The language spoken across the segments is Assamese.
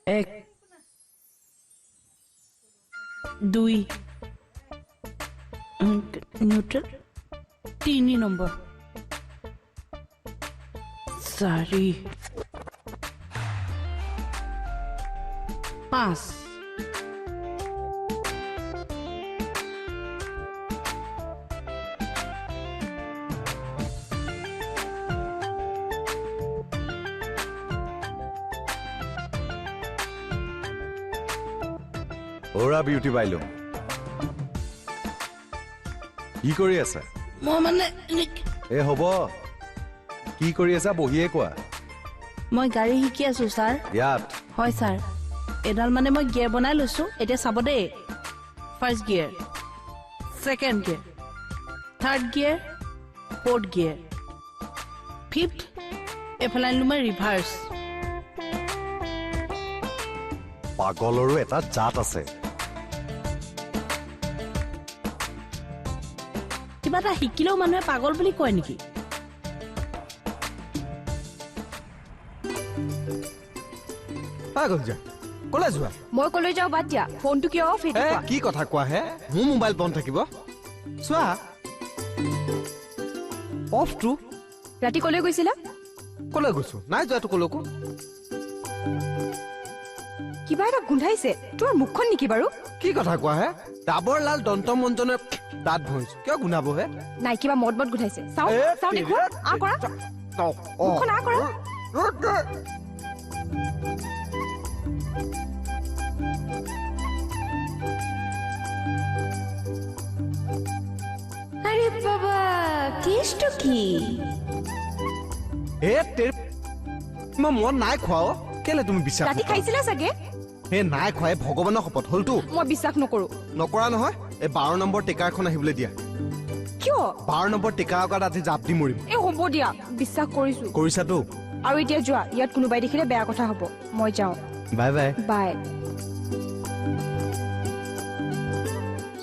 1 2 নিউট্ৰেল 3 নম্বৰ 4 5 ওৰা বিউটি পাইলো কি কৰি আছে মই মানে এ হ'ব কি কৰি আছা বহিয়ে কোৱা মই গাড়ী শিকি আছো স্যাৰ ইয়াত হয় স্যাৰ এডাল মানে মই গিয়াৰ বনাই লৈছো এতিয়া চাব দেই first gear second gear third gear fourth gear fifth এফালে আনিলো মই ৰিভাৰ্স পাগলৰো এটা জাত আছে কিবা এটা শিকিলেও মানুহে পাগল বুলি কয় নেকি পাগল যা কলে যোৱা মই কলৈ যাও বাদ দিয়া ফোনটো কিয় অফ হেতু কোৱা কি কথা কোৱা হে মোৰ মোবাইল বন্ধ থাকিব চোৱা অফ টু ৰাতি কলৈ গৈছিলা কলে গৈছো নাই যোৱাটো কলৈকো কিবা এটা গোন্ধাইছে তোমাৰ মুখখন নেকি বাৰু কি কথা কোৱা হে ডাবৰ লাল দন্ত মঞ্জনৰ দাঁত ভৰিছো কিয় গুনাব হে নাই কিবা মদ মদ গোন্ধাইছে চাও চাও দেখো আ কৰা মুখখন আ কৰা আৰে বাবা কেষ্টু কি এ তেৰ মই মন নাই খোৱাও কেলে তুমি বিশ্বাস ৰাতি খাইছিলা চাগে হে নাই খোৱাই ভগৱানৰ শপত হলতো মই বিশ্বাস নকৰো নকৰা নহয় এই 12 নম্বৰ টিকাৰখন আহিবলৈ দিয়া কিয় 12 নম্বৰ টিকাৰ আগত আজি জাপ দি মৰিম এ হ'ব দিয়া বিশ্বাস কৰিছো কৰিছাতো আৰু এতিয়া যোৱা ইয়াত কোনোবাই দেখিলে বেয়া কথা হ'ব মই যাও বাই বাই বাই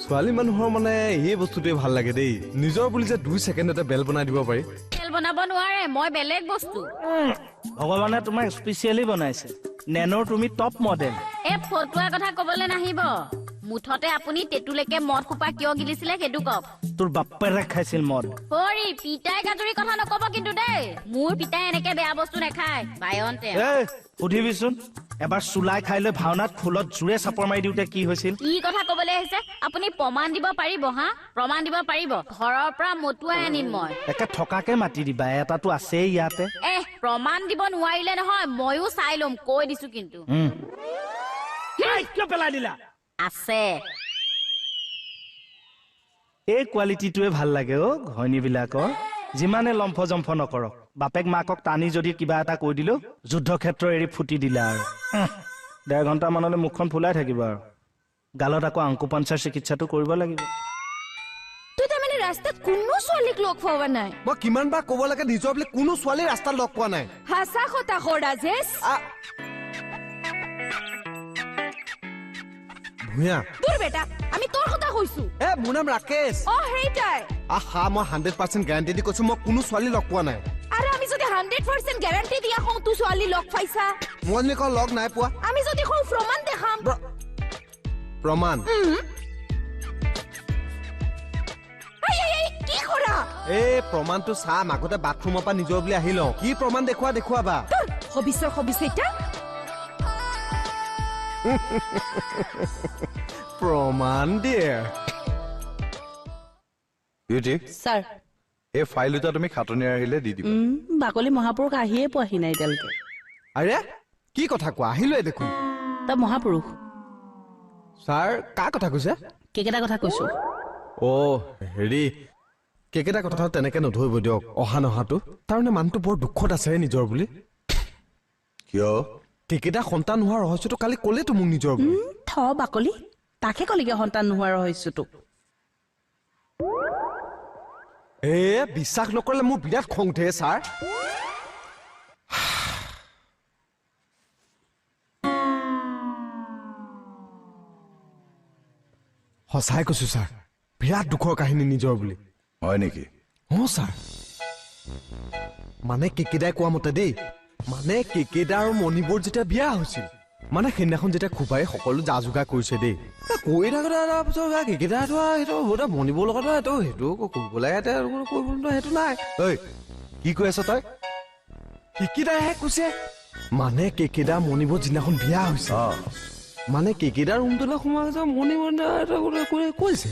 ছোৱালী মানুহৰ মানে এই বস্তুটোৱে ভাল লাগে দেই নিজৰ বুলি যে 2 ছেকেণ্ডতে বেল বনাই দিব পাৰি তেল বনাব নোৱাৰে মই বেলেগ বস্তু ভগৱানে তোমাক স্পেচিয়েলি বনাইছে নেনৰ তুমি টপ মডেল এই ফটোৱাৰ কথা কবলৈ নাহিব মুঠতে আপুনি তেতুলেকে মদ খোপা কিয় গিলিছিলে সেইটো কওক তোৰ বাপ্পেৰে খাইছিল মদ হৰি পিতাই গাজৰি কথা নকব কিন্তু দেই মোৰ পিতাই এনেকে বেয়া বস্তু নাখায় বায়নতে সুধিবিচোন এবাৰ চুলাই খাই লৈ ভাওনাত খোলত জোৰে চাপৰ মাৰি দিওঁতে কি হৈছিল কি কথা কবলৈ আহিছে আপুনি প্ৰমাণ দিব পাৰিব হা প্ৰমাণ দিব পাৰিব ঘৰৰ পৰা মতুৱাই আনিম মই একে থকাকে মাতি দিবা এটাতো আছেই ইয়াতে প্ৰমাণ দিব নোৱাৰিলে নহয় ময়ো চাই লম কৈ দিছো কিন্তু কিয় পেলাই দিলা আছে এই কোৱালিটিটোৱে ভাল লাগে অ ঘৈণীবিলাকৰ যিমানে লম্ফ জম্ফ নকৰক বাপেক মাকক টানি যদি কিবা এটা কৈ দিলো যুদ্ধক্ষেত্ৰ এৰি ফুটি দিলা আৰু 1.5 ঘণ্টা মানলৈ মুখখন ফুলাই থাকিব আৰু গালত আকৌ আংকুপাঞ্চাৰ চিকিৎসাটো কৰিব লাগিব তুই তাৰমানে ৰাস্তাত কোনো ছোৱালীক লগ পোৱা নাই মই কিমান বাৰ ক'ব লাগে নিজৰ বুলি কোনো ছোৱালী ৰাস্তাত লগ পোৱা নাই হাসা কথা খৰাজেস ভূঞা তোৰ বেটা আমি তোৰ কথা কৈছো এ মোৰ নাম ৰাকেশ অ হেইটাই আহা মই 100% গ্যাৰান্টি দি কৈছো মই কোনো ছোৱালী লগ পোৱা নাই আৰে আমি যদি 100% গ্যাৰান্টি দিয়া হও তুই ছোৱালী লগ পাইছা মই এনেকুৱা লগ নাই পোৱা আমি যদি হও প্ৰমাণ দেখাম প্ৰমাণ এই কি কৰা এই প্ৰমাণটো চাম আগতে বাথৰুমৰ পৰা নিজৰ বুলি আহি লওঁ কি প্ৰমাণ দেখুৱাবা হবিছে এটা প্ৰমাণ দিয়ে বিউটি স্যাৰ এই ফাইল দুটা তুমি খাটনি আহিলে দি দিবা বাকলি মহাপুৰুষ আহিয়ে পোৱাহি নাই এতিয়ালৈকে আৰে কি কথা কোৱা আহিলোৱে দেখোন তই মহাপুৰুষ ছাৰ কাৰ কথা কৈছে কেকেটা কথা কৈছো অ হেৰি কেকেটা কথা তেনেকে নধৰিব দিয়ক অহা নহাটো তাৰমানে মানুহটো বৰ দুখত আছে নিজৰ বুলি কিয় কেকেটা সন্তান হোৱাৰ ৰহস্যটো কালি ক'লেতো মোক নিজৰ বুলি থ বাকলি তাকে কলিগে সন্তান নোহোৱাৰ ৰহস্যটো এ বিশ্বাস নকৰিলে মোৰ বিৰাট খং উঠে ছাৰ সঁচাই কৈছো ছাৰ বিৰাট দুখৰ কাহিনী নিজৰ বুলি হয় নেকি অ ছাৰ মানে কেকেদাই কোৱা মতে দেই মানে কেকেদা আৰু মণিবোৰ যেতিয়া বিয়া হৈছিল মানে সেইদিনাখন যেতিয়া খুবাই সকলো যা যোগাৰ কৰিছে দেই কৈ থাকোঁতে তাৰপিছত কেইকেইটাটো সেইটো মনিব লগত সেইটো কৰিব লাগে কৰিবলৈ সেইটো নাই ঐ কি কৈ আছ তই কেইকেইটাহে কৈছে মানে কেইকেইটা মনিব যিদিনাখন বিয়া হৈছে মানে কেইকেইটা ৰুমটোলৈ সোমাই গৈছে মনিব কৈছে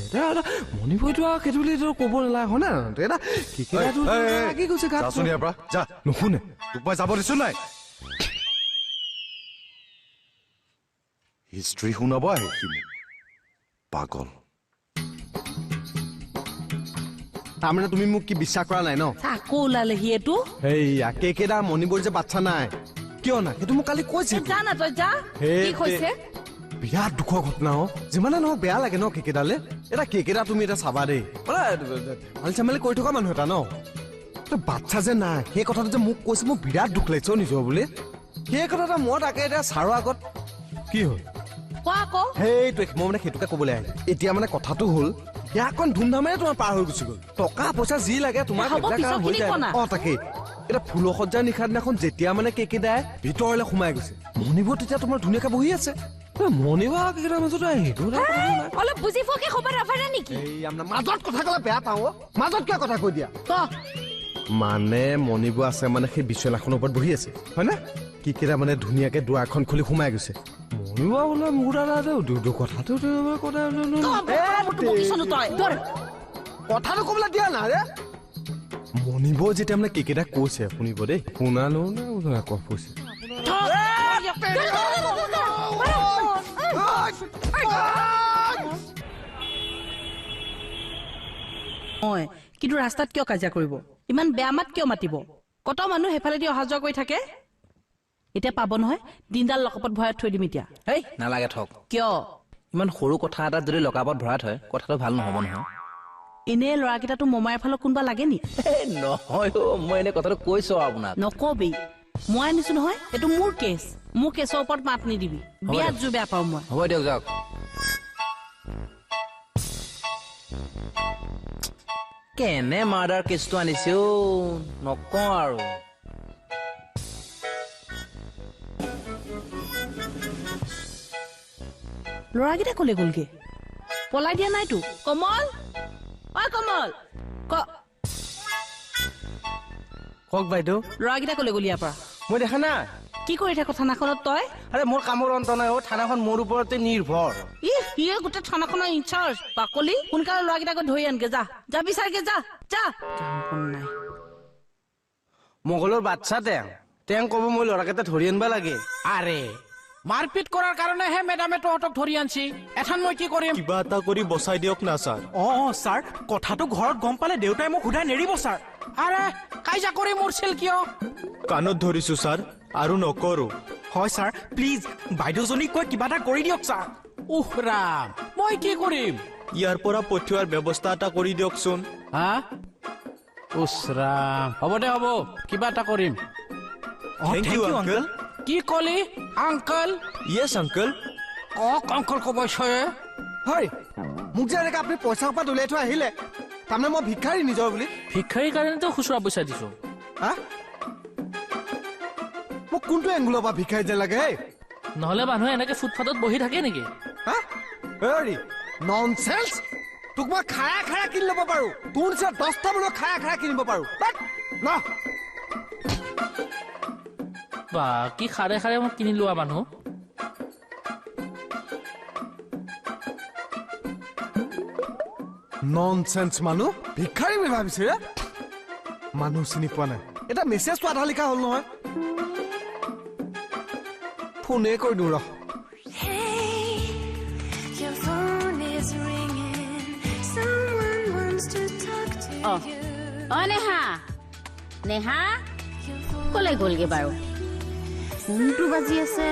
মনিবইতো আৰু সেইটো বুলি ক'ব নালাগে হয় না কেইকেইটাটো কি কৈছে নুশুনে তোক মই যাব দিছো নাই হিষ্ট্ৰী শুনাব আহে সি মোক পাগল তাৰমানে তুমি মোক কি বিশ্বাস কৰা নাই ন আকৌ ওলালেহি এইটো সেইয়া কেইকেইটা মনিবৰ যে বাচ্ছা নাই কিয় নাই সেইটো মোক কালি কৈছে যা না তই যা কি কৈছে বিৰাট দুখৰ ঘটনা যিমানে নহওক বেয়া লাগে ন কেইকেইটালে এটা কেইকেইটা তুমি এটা চাবা দেই ধেমালি চেমালি কৰি থকা মানুহ এটা ন বাচ্ছা যে নাই সেই কথাটো যে মোক কৈছে মোক বিৰাট দুখ লাগিছে নিজৰ বুলি সেই কথা মই তাকে এতিয়া ছাৰৰ আগত কি হ'ল সেইটোৱে মই মানে সেইটোকে ক'বলৈ আহিলো এতিয়া মানে কথাটো হ'ল ইয়াকণ ধুমধামেৰে তোমাৰ পাৰ হৈ গুচি গ'ল টকা পইচা যি লাগে তোমাৰ তাকেই এতিয়া ফুলৰ সজ্জাৰ নিশা দিনাখন যেতিয়া মানে কেইকেইটাই ভিতৰলৈ সোমাই গৈছে মনিব তেতিয়া তোমাৰ ধুনীয়াকে বহি আছে মনিব কেইকেইটাৰ মাজত সেইটো অলপ বুজি ফকে খবৰ ৰাফাৰা নেকি মাজত কথা ক'লে বেয়া পাওঁ মাজত কিয় কথা কৈ দিয়া মানে মনিব আছে মানে সেই বিচনাখনৰ ওপৰত বহি আছে হয় না কেইকেইটা মানে ধুনীয়াকে দুৱাৰখন খুলি সোমাই গৈছে মনিব বোলে মোৰ কথাটো কথাটো ক'বলৈ দিয়া নাই মনিব যেতিয়া মানে কেইকেইটা কৈছে শুনিব দেই শুনালো নে আকৌ কৈছে কিন্তু ৰাস্তাত কিয় কাজিয়া কৰিব ইমান বেয়া মাত কিয় মাতিব কত মানুহ সেইফালেদি অহা যোৱা কৰি থাকে এতিয়া পাব নহয় দিনডাল লকপত ভৰাই থৈ দিম এতিয়া এই নালাগে থক কিয় ইমান সৰু কথা এটাত যদি লকাপত ভৰাই থয় কথাটো ভাল নহ'ব নহয় এনে ল'ৰাকেইটাতো মমাৰ ফালৰ কোনোবা লাগে নি নহয় মই এনে কথাটো কৈছো আপোনাক নকবি মই আনিছো নহয় এইটো মোৰ কেছৰ ওপৰত মাত নিদিবি বিয়াত জু বেয়া পাওঁ মই হ'ব দিয়ক যাওক কেনে মাৰ্ডাৰ কেছটো আনিছে নকওঁ আৰু ল'ৰাকেইটা কলে গ'লগে পলাই দিয়া নাইতো কমল কমল কওক বাইদেউ ল'ৰাকেইটা কলে গ'ল ইয়াৰ পৰা মই দেখা না কি কৰি থাক থানাখনত তই আৰে মোৰ কামৰ অন্ত নাই থানাখন মোৰ ওপৰতে নিৰ্ভৰ ইয়ে গোটেই থানাখনৰ ইনচাৰ্জ বাকলি সোনকালে ল'ৰাকেইটাক ধৰি আনগে যা বিচাৰগে যা নাই মোগলৰ বাচ্চা তেওঁ ক'ব মই ল'ৰাকেইটা ধৰি আনিব লাগে আৰে মাৰপিট কৰাৰ কাৰণেহে মেডামে তহঁতক ধৰি আনছি এখন মই কি কৰিম কিবা এটা কৰি বচাই দিয়ক না ছাৰ ছাৰ কথাটো ঘৰত গম পালে দেউতাই মোক সোধাই নেৰিব ছাৰ আৰে কাইজা কৰি মৰছিল কিয় কাণত ধৰিছো ছাৰ আৰু নকৰো হয় ছাৰ প্লিজ বাইদেউজনীক কৈ কিবা এটা কৰি দিয়ক ছাৰ উহ ৰাম মই কি কৰিম ইয়াৰ পৰা পঠিওৱাৰ ব্যৱস্থা এটা কৰি দিয়কচোন হা উছ ৰাম হ'ব দে হ'ব কিবা এটা কৰিম থেংক ইউ আংকল কি কলি আংকল য়েছ আংকল আংকল ক'ব হয় মোক যে এনেকে আপুনি পইচা সোপা উলিয়াই থৈ আহিলে তাৰমানে মই ভিক্ষাৰী নিজৰ বুলি ভিক্ষাৰীৰ কাৰণেতো খুচুৰা পইচা দিছো হা মোক কোনটো এংগুলৰ পৰা ভিক্ষাৰী যেন লাগে নহলে মানুহে এনেকে ফুটপাথত বহি থাকে নেকি ননচেন্স তোক মই খাৰা কিনি ল'ব পাৰো তোৰ নিচিনা 10টা মানুহ খাৰা কিনিব পাৰো ন বা কি খাৰে খাৰে মোক কিনি লোৱা মানুহ ননচেন্স মানুহ ভিক্ষাৰী বুলি ভাবিছে মানুহ চিনি পোৱা নাই এটা মেছেজটো আধা লিখা হ'ল নহয় ফোনে কৰি দিওঁ ৰহ নেহা কলে গ'লগে বাৰু ফোনটো বাজি আছে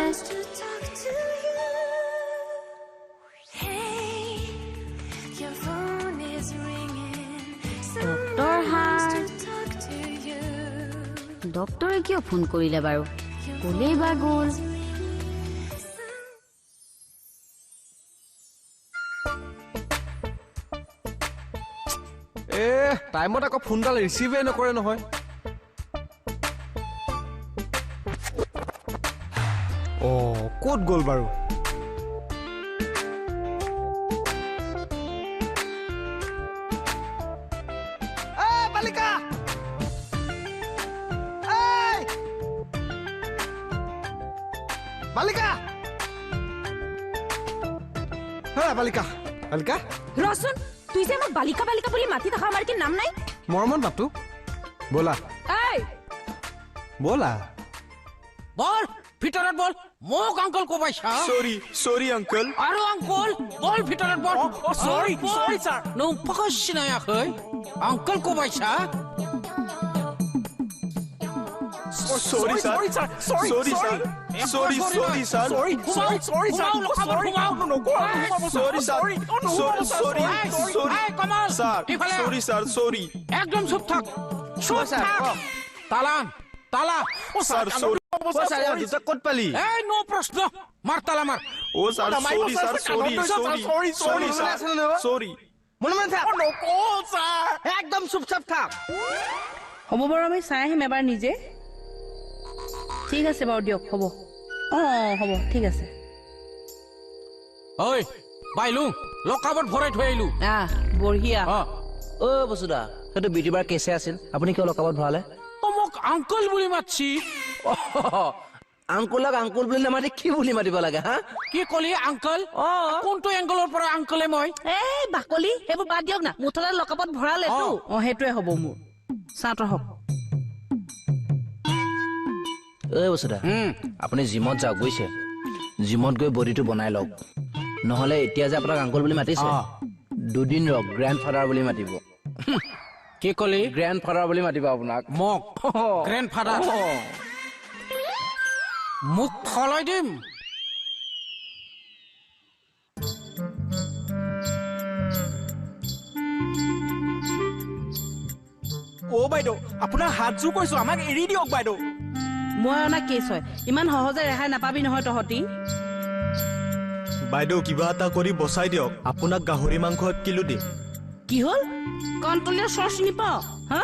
ডক্টৰে কিয় ফোন কৰিলে বাৰু কলেই বা গ'ল টাইমত আকৌ ফোনডাল ৰিচিভে নকৰে নহয় ক'ত গ'ল বাৰু বালিকা বালিকা বালিকা বালিকা ৰচোন তুই যে মোক বালিকা বালিকা বুলি মাতি থকা আমাৰ কি নাম নাই মৰমত মাতো ব'লা এই ব'লা বল ভিতৰত বল মোক আংকল কোবাইছা সৰি আঙ্কেল আৰু আংকল বল ভিতৰত বল সৰি স্যাৰ নৌ পকছি নাই আখৈ আংকল কোবাইছা সৰি স্যাৰ সৰি স্যাৰ সৰি সৰি স্যাৰ সৰি সরি কমাল স্যার সরি স্যার সরি একদম চুপ থাক তালা তালা স্যার সরি ক'ত পালি এই নো প্ৰশ্ন মাৰ তালা মাৰ ও স্যাৰ সৰি স্যাৰ সৰি সৰি সৰি স্যাৰ সৰি একদম চুপচাপ থাক হ'ব বাৰু আমি চাই আহিম এবাৰ নিজে ঠিক আছে বাৰু দিয়ক হ'ব হ'ব ঠিক আছে ঐ বাইলু লকাবত ভৰাই থৈ আহিলো বঢ়িয়া অ বসুদা সেইটো বিউটিবাৰ কেছে আছিল আপুনি কিয় লকাবত ভৰালে মোক আংকল বুলি মাতছি আংকুলক আংকুল বুলি নামাতি কি বুলি মাতিব লাগে হা কি কলি আংকল কোনটো এংগলৰ পৰা আংকলে মই এই বাকলি এইবোৰ বাদ দিয়ক না মুঠতে লকাপত ভৰালেতো সেইটোৱে হ'ব মোৰ চাহটো হওক ঐ বসুদা আপুনি জিমত যাওক বুজিছে জিমত গৈ বডিটো বনাই লওক নহলে এতিয়া যে আপোনাক আংকুল বুলি মাতিছে দুদিন ৰক গ্ৰেণ্ড ফাদাৰ বুলি মাতিব কি কলি গ্ৰেণ্ড ফাদাৰ বুলি মাতিব আপোনাক মোক গ্ৰেণ্ড ফাদাৰ মোক ফলাই দিম ও বাইদেউ আপোনাৰ হাতযোৰ কৈছো আমাক এৰি দিয়ক বাইদেউ মই অনা কেছ হয় ইমান সহজে ৰেহাই নাপাবি নহয় তহঁতি বাইদেউ কিবা এটা কৰি বচাই দিয়ক আপোনাক গাহৰি মাংস 1 কিলো দিম কি হ'ল কণ্ট্ৰলৰ চৰ্চ চিনি পাৱ হা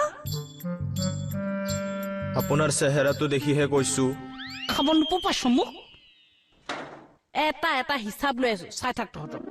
আপোনাৰ চেহেৰাটো দেখিহে কৈছো খাব নোপোৱা পাইছো মোক এটা হিচাপ লৈ আছো চাই থাক তহঁতৰ